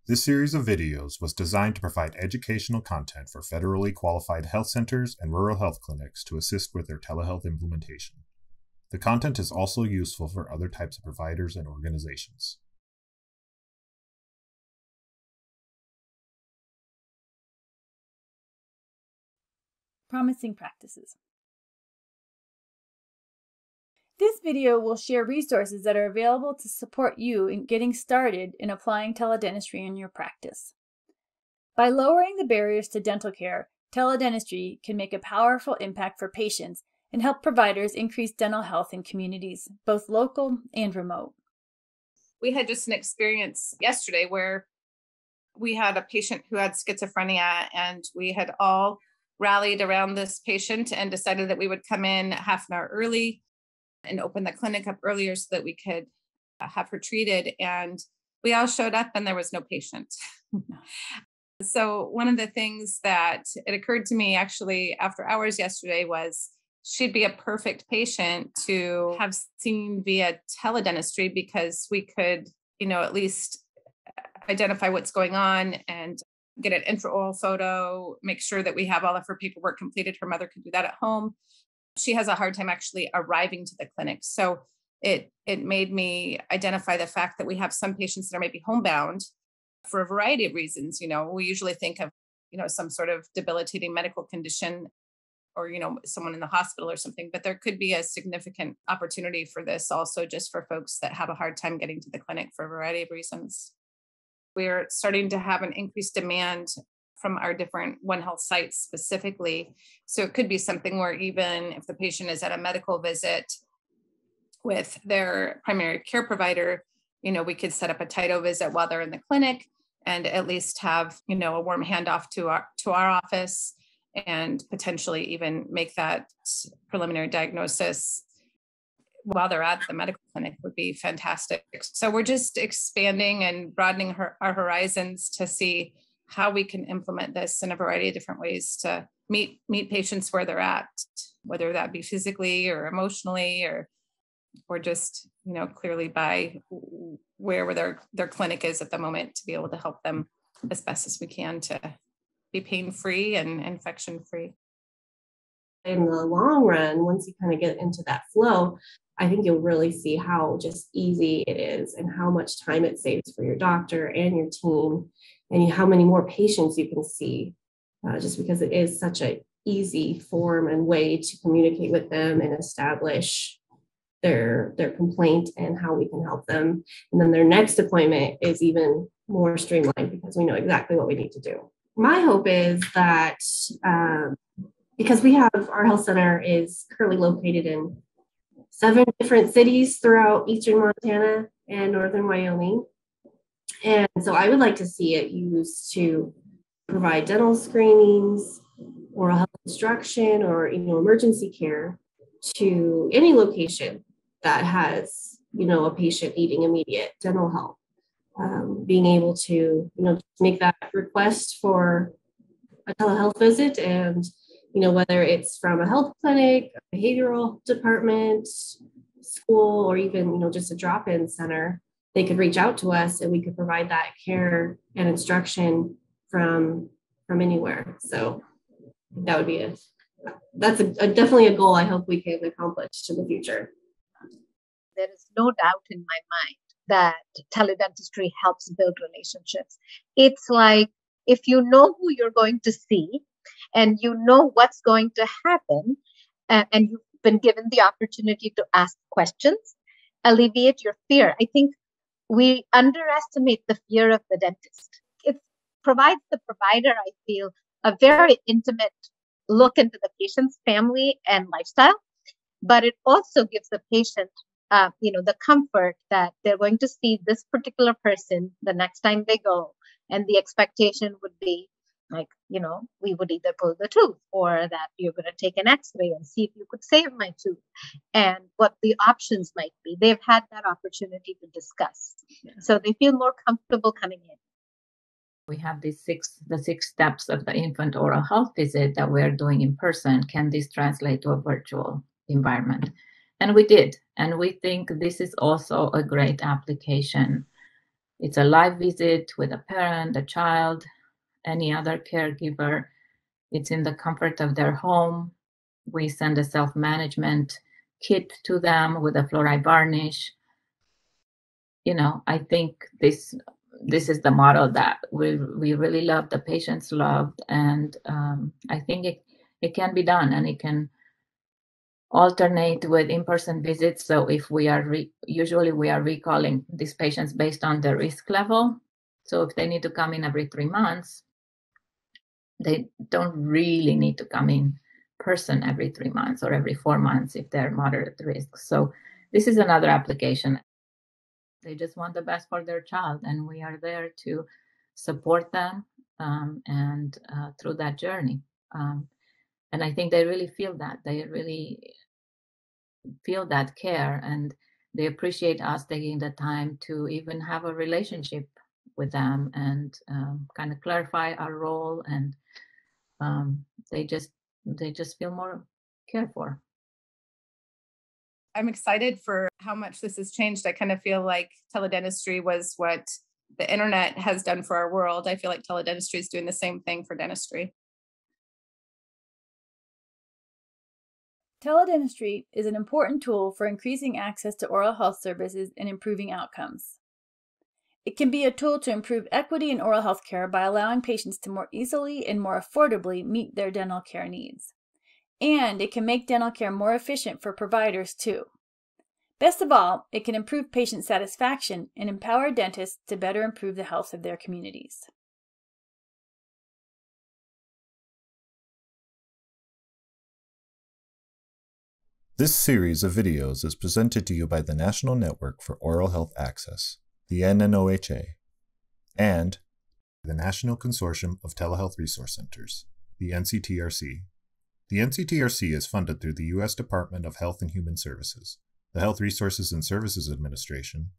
This series of videos was designed to provide educational content for federally qualified health centers and rural health clinics to assist with their telehealth implementation. The content is also useful for other types of providers and organizations. Promising practices. This video will share resources that are available to support you in getting started in applying teledentistry in your practice. By lowering the barriers to dental care, teledentistry can make a powerful impact for patients and help providers increase dental health in communities, both local and remote. We had just an experience yesterday where we had a patient who had schizophrenia, and we had all rallied around this patient and decided that we would come in half an hour early and open the clinic up earlier so that we could have her treated. And we all showed up and there was no patient. So one of the things that it occurred to me actually after hours yesterday was she'd be a perfect patient to have seen via teledentistry, because we could, at least identify what's going on and get an intraoral photo, make sure that we have all of her paperwork completed. Her mother could do that at home. She has a hard time actually arriving to the clinic. So it made me identify the fact that we have some patients that are maybe homebound for a variety of reasons. We usually think of, some sort of debilitating medical condition or, someone in the hospital or something, but there could be a significant opportunity for this also just for folks that have a hard time getting to the clinic for a variety of reasons. We're starting to have an increased demand from our different One Health sites specifically. So it could be something where even if the patient is at a medical visit with their primary care provider, we could set up a TITO visit while they're in the clinic and at least have, a warm handoff to our office and potentially even make that preliminary diagnosis while they're at the medical clinic would be fantastic. So we're just expanding and broadening our horizons to see how we can implement this in a variety of different ways to meet patients where they're at, whether that be physically or emotionally or just, clearly by where their clinic is at the moment, to be able to help them as best as we can to be pain-free and infection-free. In the long run, once you kind of get into that flow, I think you'll really see how just easy it is and how much time it saves for your doctor and your team, and how many more patients you can see, just because it is such an easy form and way to communicate with them and establish their complaint and how we can help them. And then their next appointment is even more streamlined because we know exactly what we need to do. My hope is that because we have our health center is currently located in 7 different cities throughout eastern Montana and northern Wyoming. And so I would like to see it used to provide dental screenings, oral health instruction, or emergency care to any location that has a patient needing immediate dental help. Being able to make that request for a telehealth visit, and whether it's from a health clinic, a behavioral department, school, or even just a drop-in center, they could reach out to us and we could provide that care and instruction from anywhere. So that would be that's definitely a goal I hope we can accomplish in the future. There is no doubt in my mind that teledentistry helps build relationships. It's like if you know who you're going to see and you know what's going to happen, and you've been given the opportunity to ask questions, alleviate your fear. I think we underestimate the fear of the dentist. It provides the provider, I feel, a very intimate look into the patient's family and lifestyle, but it also gives the patient the comfort that they're going to see this particular person the next time they go. And the expectation would be like, we would either pull the tooth or that you're going to take an x-ray and see if you could save my tooth and what the options might be. They've had that opportunity to discuss. Yeah. So they feel more comfortable coming in. We have the 6 steps of the infant oral health visit that we're doing in person. Can this translate to a virtual environment? And we did. And we think this is also a great application. It's a live visit with a parent, a child, any other caregiver. It's in the comfort of their home. We send a self-management kit to them with a fluoride varnish. I think this is the model that we really love, the patients loved, and I think it can be done, and it can alternate with in-person visits. So if we are usually we are recalling these patients based on their risk level. So if they need to come in every 3 months, they don't really need to come in person every 3 months or every 4 months if they're moderate risk. So this is another application. They just want the best for their child, and we are there to support them and through that journey. And I think they really feel that. They really feel that care, and they appreciate us taking the time to even have a relationship with them and kind of clarify our role, and they just feel more cared for. I'm excited for how much this has changed. I kind of feel like teledentistry was what the internet has done for our world. I feel like teledentistry is doing the same thing for dentistry. Teledentistry is an important tool for increasing access to oral health services and improving outcomes. It can be a tool to improve equity in oral health care by allowing patients to more easily and more affordably meet their dental care needs. And it can make dental care more efficient for providers too. Best of all, it can improve patient satisfaction and empower dentists to better improve the health of their communities. This series of videos is presented to you by the National Network for Oral Health Access, the NNOHA, and the National Consortium of Telehealth Resource Centers, the NCTRC. The NCTRC is funded through the U.S. Department of Health and Human Services, the Health Resources and Services Administration,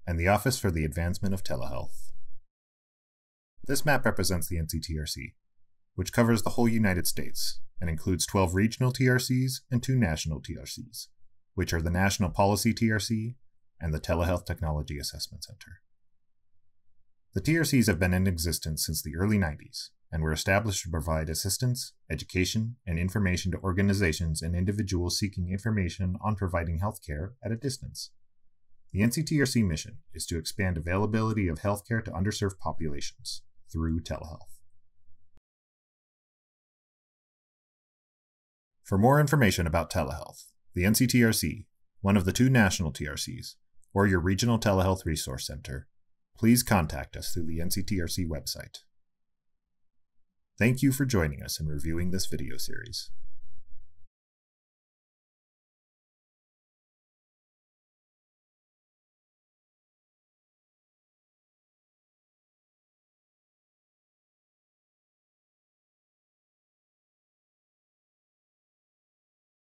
and the Office for the Advancement of Telehealth. This map represents the NCTRC, which covers the whole United States and includes 12 regional TRCs and 2 national TRCs, which are the National Policy TRC and the Telehealth Technology Assessment Center. The TRCs have been in existence since the early 90s and were established to provide assistance, education, and information to organizations and individuals seeking information on providing healthcare at a distance. The NCTRC mission is to expand availability of healthcare to underserved populations through telehealth. For more information about telehealth, the NCTRC, one of the 2 national TRCs, or your regional telehealth resource center, please contact us through the NCTRC website. Thank you for joining us in reviewing this video series.